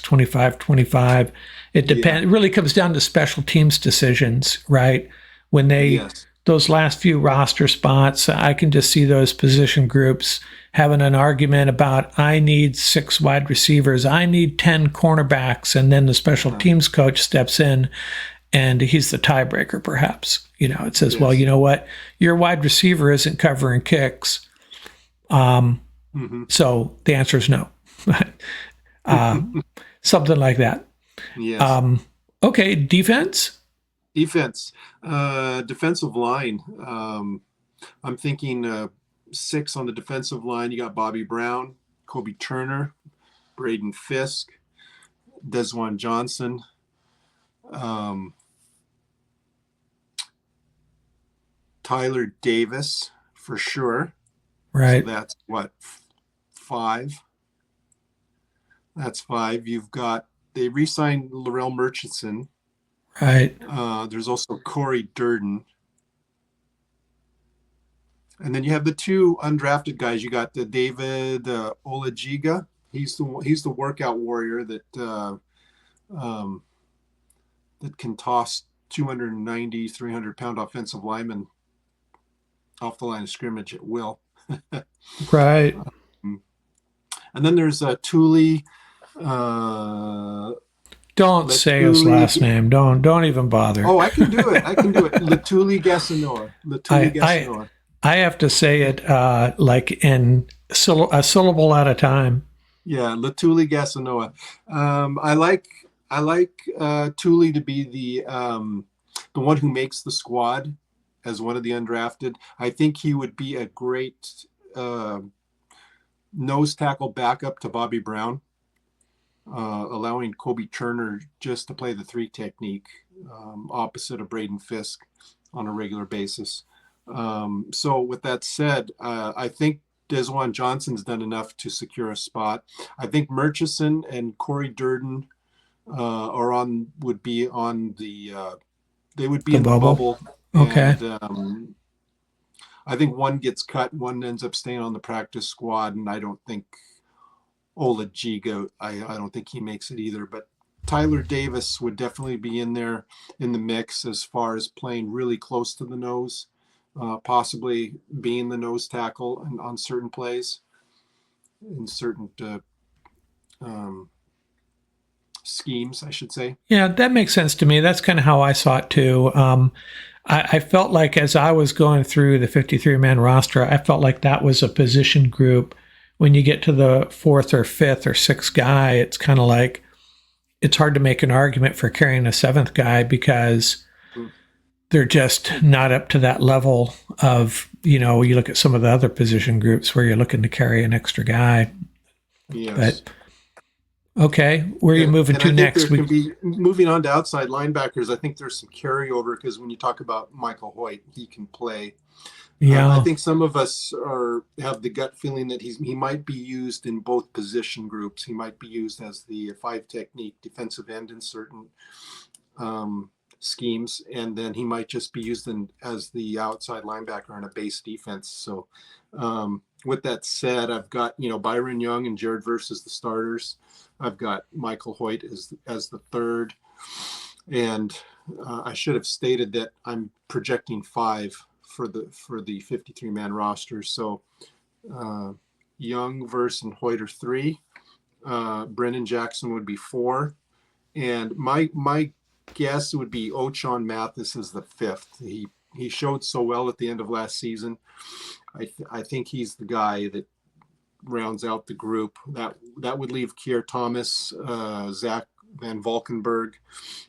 25-25. It depends. It really comes down to special teams decisions, right? When those last few roster spots, I can just see those position groups having an argument about, I need 6 wide receivers, I need 10 cornerbacks, and then the special teams coach steps in and he's the tiebreaker, perhaps. It says, well, you know what? Your wide receiver isn't covering kicks. So the answer is no. Something like that. Yes. Okay, defense? Defensive line. I'm thinking 6 on the defensive line. You got Bobby Brown, Kobe Turner, Braden Fisk, Desjuan Johnson, Tyler Davis for sure. Right. So that's what, 5. That's 5. They re-signed Laurel Murchison. Right. There's also Corey Durden. And then you have the 2 undrafted guys. You got the David Olajiga. He's the workout warrior that can toss 290, 300-pound offensive linemen off the line of scrimmage at will. Right. And then there's Thule. Don't say his last name. Don't even bother. Oh, I can do it. Latuli Gassanoa. I have to say it like in a syllable at a time. Yeah, Latuli Gassanoa. I like Thule to be the one who makes the squad as one of the undrafted. I think he would be a great nose tackle backup to Bobby Brown. allowing Kobe Turner just to play the three technique opposite of Braden Fisk on a regular basis. So with that said, I think Desjuan Johnson's done enough to secure a spot. I think Murchison and Corey Durden would be on they would be The in the bubble. bubble, Okay. and I think one gets cut, one ends up staying on the practice squad, and I don't think Ola Giga, I don't think he makes it either. But Tyler Davis would definitely be in there in the mix as far as playing really close to the nose, possibly being the nose tackle on certain plays in certain um, schemes, I should say. Yeah, that makes sense to me. That's kind of how I saw it too. I felt like as I was going through the 53-man roster, I felt like that was a position group. When you get to the fourth or fifth or sixth guy, it's kind of like it's hard to make an argument for carrying a seventh guy because they're just not up to that level of, you look at some of the other position groups where you're looking to carry an extra guy. Yes. But okay, where are you moving to next? There can be moving on to outside linebackers. I think there's some carryover because when you talk about Michael Hoyt, he can play. Yeah, I think some of us have the gut feeling that he might be used in both position groups. He might be used as the five technique defensive end in certain schemes, and then he might just be used as the outside linebacker in a base defense. So with that said, I've got Byron Young and Jared Verse as the starters. I've got Michael Hoyt as the third, and I should have stated that I'm projecting 5 for the 53-man roster. So Young, Verse, and Hoyt are 3. Brennan Jackson would be 4, and my guess would be Ochon Mathis is the 5th. He showed so well at the end of last season. I think he's the guy that rounds out the group. That would leave Keir Thomas, Zach Van Valkenburg,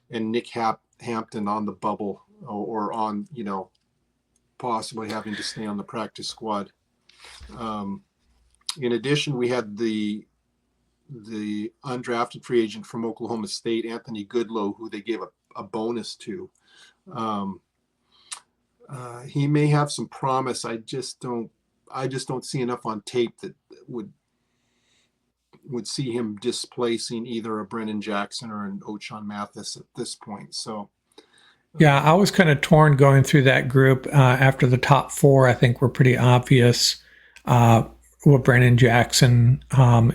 and Nick Hampton on the bubble, or on possibly having to stay on the practice squad. In addition, we had the undrafted free agent from Oklahoma State, Anthony Goodlow, who they gave a bonus to. He may have some promise. I just don't see enough on tape that would see him displacing either a Brennan Jackson or an Ochon Mathis at this point. So yeah, I was kind of torn going through that group. After the top 4, I think were pretty obvious. What Brennan Jackson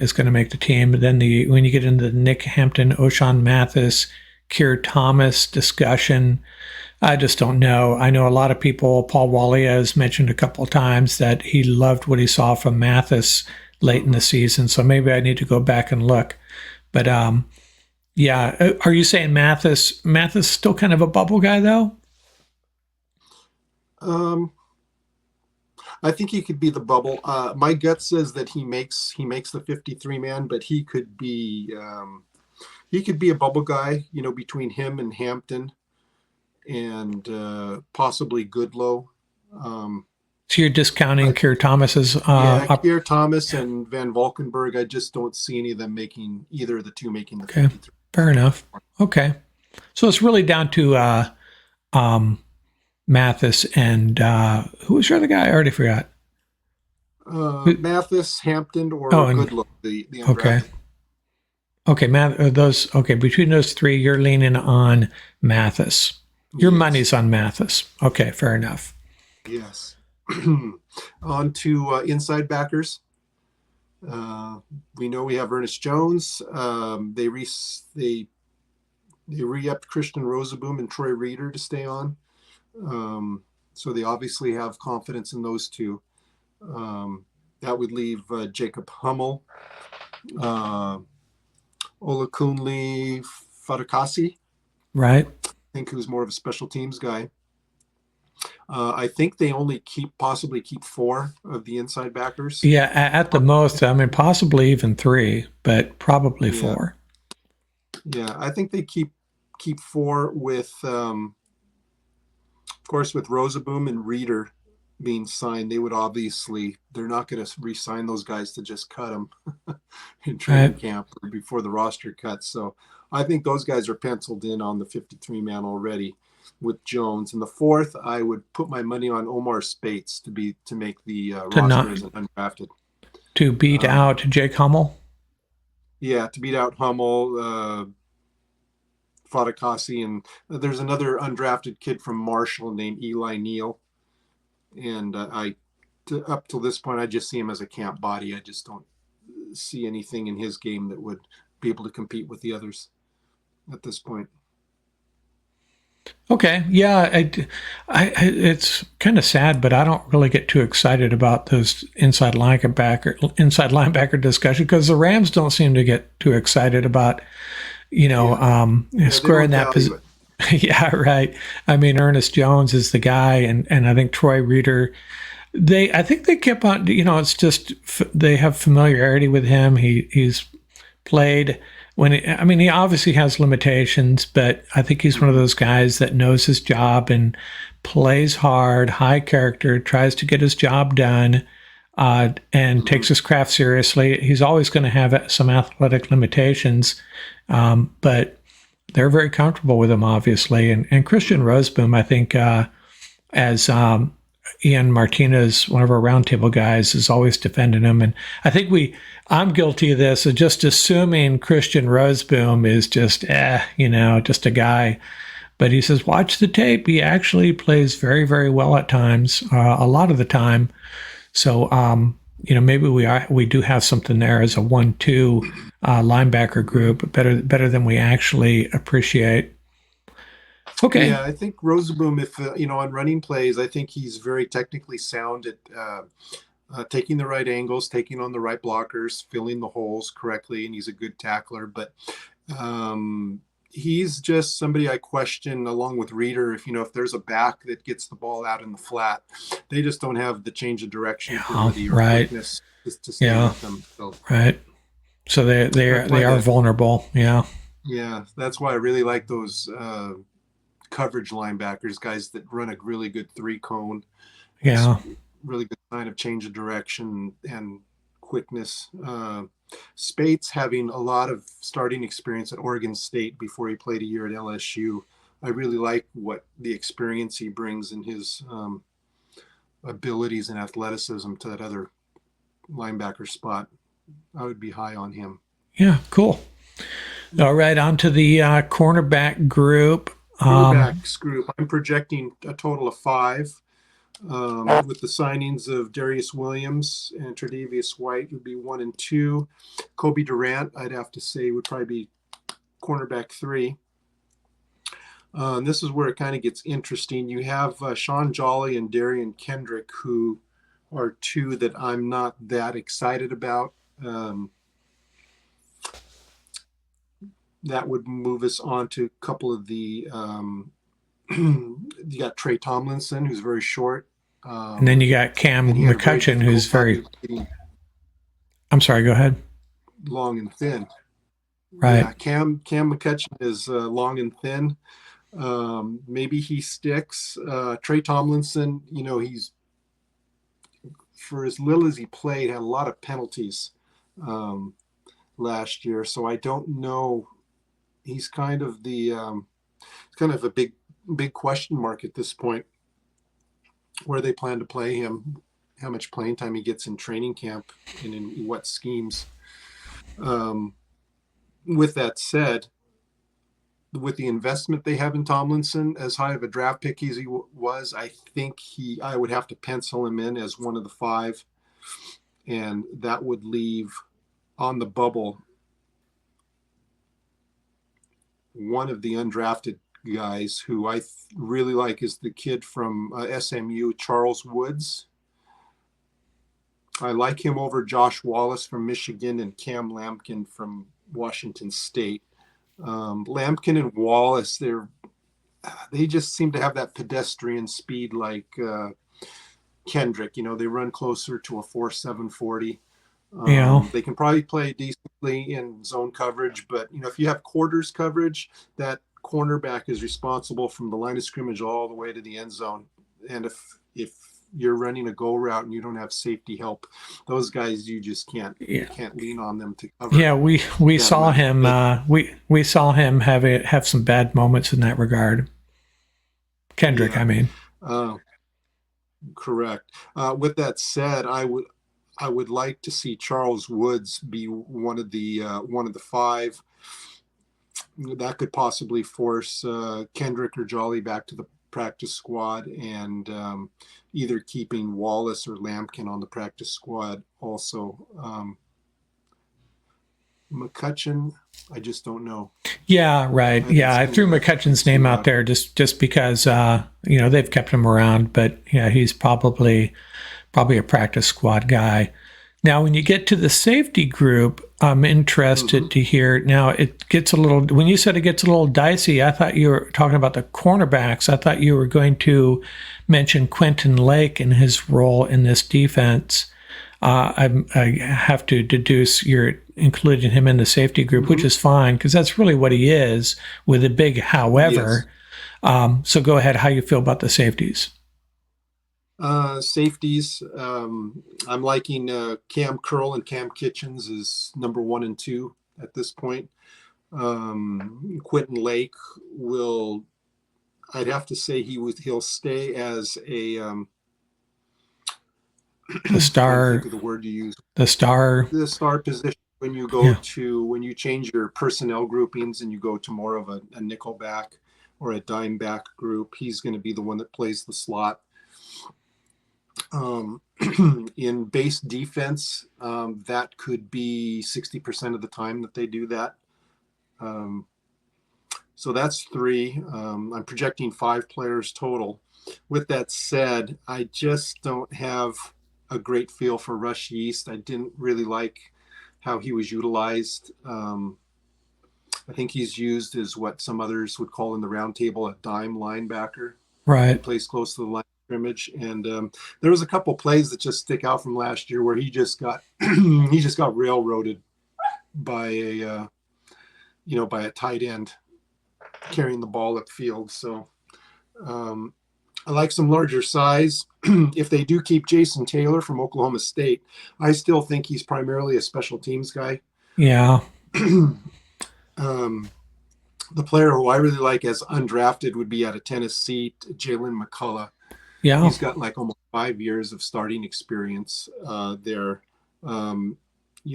is going to make the team. But then when you get into the Nick Hampton, Ochon Mathis, Keir Thomas discussion, I just don't know. I know a lot of people, Paul Walia has mentioned a couple of times that he loved what he saw from Mathis late in the season. So maybe I need to go back and look. But yeah, are you saying Mathis still kind of a bubble guy though? I think he could be the bubble. My gut says that he makes the 53-man, but he could be a bubble guy. Between him and Hampton, and possibly Goodlow. So you're discounting Keir Thomas's? Keir Thomas and Van Valkenburg. I just don't see any of them making either of the two making the 53. Fair enough. Okay, so it's really down to Mathis and who was your other guy? I already forgot. Mathis, Hampton, or Goodlow. The okay. Okay, between those 3, you're leaning on Mathis. Your money's on Mathis. Okay, fair enough. Yes. On to inside backers. We know we have Ernest Jones. They re-upped Christian Rosaboom and Troy Reeder to stay on. So they obviously have confidence in those two. That would leave Jacob Hummel, Olakunle Fatukasi. Right. I think who's more of a special teams guy. I think they only possibly keep 4 of the inside backers. Yeah, at the most. I mean, possibly even 3, but probably 4. Yeah, I think they keep 4 with, of course, with Rosaboom and Reeder being signed, they would obviously, they're not going to re-sign those guys to just cut them in training Right. camp or before the roster cuts. So I think those guys are penciled in on the 53 man already with Jones. And the fourth, I would put my money on Omar Spates to make the To roster not as an undrafted. to beat Um, out Jake Hummel. yeah, to beat out Hummel, Fadakasi, and there's another undrafted kid from Marshall named Eli Neal. And up till this point, I just see him as a camp body. I just don't see anything in his game that would be able to compete with the others at this point. Okay, yeah, it's kind of sad, but I don't really get too excited about those inside linebacker discussion because the Rams don't seem to get too excited about Yeah, yeah, they squaring don't that value position. it. Yeah, right. I mean, Ernest Jones is the guy, and I think Troy Reader. I think they kept on. It's just they have familiarity with him. He's played I mean, he obviously has limitations, but I think he's one of Mm-hmm. those guys that knows his job and plays hard, high character, tries to get his job done, and Mm-hmm. takes his craft seriously. He's always going to have some athletic limitations, but they're very comfortable with him, obviously. And Christian Roseboom, I think, as Ian Martinez, one of our roundtable guys, is always defending him. And I think I'm guilty of this, of just assuming Christian Roseboom is just, just a guy. But he says, watch the tape. He actually plays very, very well at times, a lot of the time. So, maybe we do have something there as a 1-2 linebacker group, better than we actually appreciate. Okay. Yeah, I think Roseboom, if on running plays, I think he's very technically sound at taking the right angles, taking on the right blockers, filling the holes correctly, and he's a good tackler. But he's just somebody I question, along with Reader. If there's a back that gets the ball out in the flat, they just don't have the change of direction Yeah, ability or right. quickness to stay Yeah, with them. So right. So that's they why are vulnerable. Yeah. that's why I really like those coverage linebackers, guys that run a really good three cone. That's Yeah. really good sign of change of direction and quickness. Spates having a lot of starting experience at Oregon State before he played a year at LSU. I really like what the experience he brings in his abilities and athleticism to that other linebacker spot. I would be high on him. Yeah. Cool. All right. On to the cornerback group. Quarterbacks group, I'm projecting a total of 5. With the signings of Darius Williams and Tre'Davious White would be 1 and 2. Kobe Durant, I'd have to say, would probably be cornerback 3. And this is where it kind of gets interesting. You have Sean Jolly and Darian Kendrick, who are 2 that I'm not that excited about. That would move us on to a couple of the you got Trey Tomlinson, who's very short. And then you got And Cam he had a very McCutcheon, who's difficult very. time getting I'm sorry. Go ahead. long and thin. Right. Yeah, Cam McCutcheon is long and thin. Maybe he sticks. Trey Tomlinson, he's, for as little as he played, had a lot of penalties last year. So I don't know. He's kind of a big question mark at this point, where they plan to play him, how much playing time he gets in training camp, and in what schemes. With that said, with the investment they have in Tomlinson, as high of a draft pick as he was, I think I would have to pencil him in as one of the 5, and that would leave on the bubble one of the undrafted guys who I really like is the kid from SMU, Charles Woods. I like him over Josh Wallace from Michigan and Cam Lampkin from Washington State. Lampkin and Wallace, they just seem to have that pedestrian speed like Kendrick. They run closer to a 4.7 40. Yeah. They can probably play decently in zone coverage, but if you have quarters coverage, that cornerback is responsible from the line of scrimmage all the way to the end zone. And if you're running a go route and you don't have safety help, those guys you just Yeah. can't lean on them to cover. Yeah, we that saw much. him. But, We saw him have some bad moments in that regard. Kendrick, yeah, I mean. uh, correct. With that said, I would like to see Charles Woods be one of the five. That could possibly force Kendrick or Jolly back to the practice squad, and either keeping Wallace or Lampkin on the practice squad also. McCutcheon, I just don't know. Yeah, right. Yeah, I threw McCutcheon's name out there just because they've kept him around, but yeah, he's probably a practice squad guy. Now, when you get to the safety group, I'm interested to hear. Now, it gets a little. When you said it gets a little dicey, I thought you were talking about the cornerbacks. I thought you were going to mention Quentin Lake and his role in this defense. I have to deduce you're including him in the safety group, which is fine because that's really what he is with a big however. Yes. So go ahead. How you feel about the safeties? Safeties, I'm liking Cam Curl and Cam Kitchens is number 1 and 2 at this point. Quentin Lake I'd have to say he'll stay as a the star. Think of the word you use. The star position when you go when you change your personnel groupings and you go to more of a nickel back or a dime back group. He's going to be the one that plays the slot. In base defense, that could be 60% of the time that they do that. So that's 3. I'm projecting 5 players total. With that said, I just don't have a great feel for Rush Yeast. I didn't really like how he was utilized. I think he's used as what some others would call in the round table a dime linebacker. Right. He plays close to the line of scrimmage, and there was a couple plays that just stick out from last year where he just got railroaded by a tight end carrying the ball upfield. So I like some larger size. If they do keep Jason Taylor from Oklahoma State, I still think he's primarily a special teams guy. Yeah. The player who I really like as undrafted would be out of Tennessee, Jalen McCullough. Yeah. He's got like almost 5 years of starting experience there. You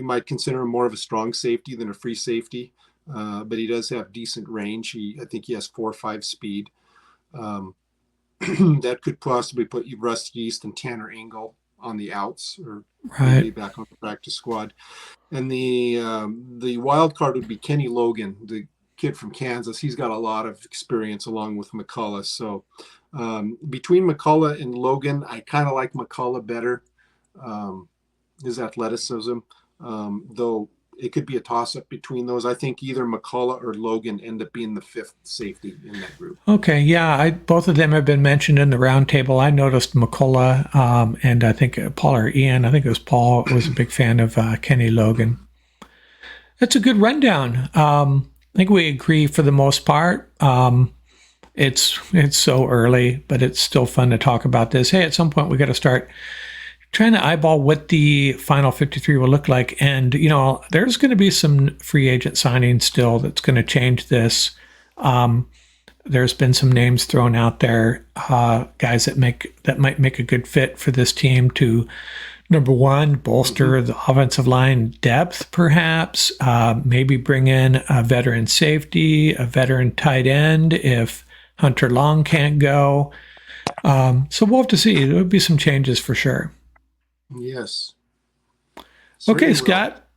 might consider him more of a strong safety than a free safety, but he does have decent range. I think he has 4.5 speed. That could possibly put you Russ Yeast and Tanner Engel on the outs, or maybe back on the practice squad. And the wild card would be Kenny Logan, the kid from Kansas. He's got a lot of experience along with McCullough. So between McCullough and Logan, I kind of like McCullough better. His athleticism, though it could be a toss-up between those. I think either McCullough or Logan end up being the 5th safety in that group. Okay, yeah, both of them have been mentioned in the roundtable. I noticed McCullough, and I think Paul or Ian, I think it was Paul, was a big fan of Kenny Logan. That's a good rundown. I think we agree for the most part. It's so early, but it's still fun to talk about this. Hey, at some point we got to start trying to eyeball what the final 53 will look like. And, there's going to be some free agent signings still that's going to change this. There's been some names thrown out there, guys that might make a good fit for this team to, number one, bolster the offensive line depth, perhaps, maybe bring in a veteran safety, a veteran tight end if Hunter Long can't go. So we'll have to see. There will be some changes for sure. Yes. Okay, Scott.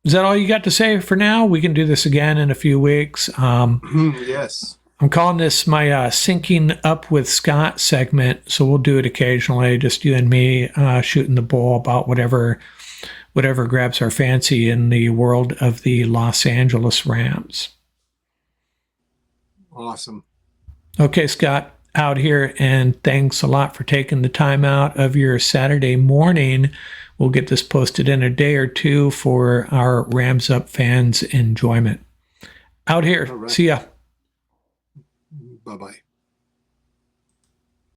Is that all you got to say for now? We can do this again in a few weeks. Yes. I'm calling this my Syncing Up with Scott segment, so we'll do it occasionally, just you and me shooting the bull about whatever grabs our fancy in the world of the Los Angeles Rams. Awesome. Okay, Scott. Out here, and thanks a lot for taking the time out of your Saturday morning. We'll get this posted in a day or two for our Rams Up fans' enjoyment. Out here. Right. See ya. Bye-bye.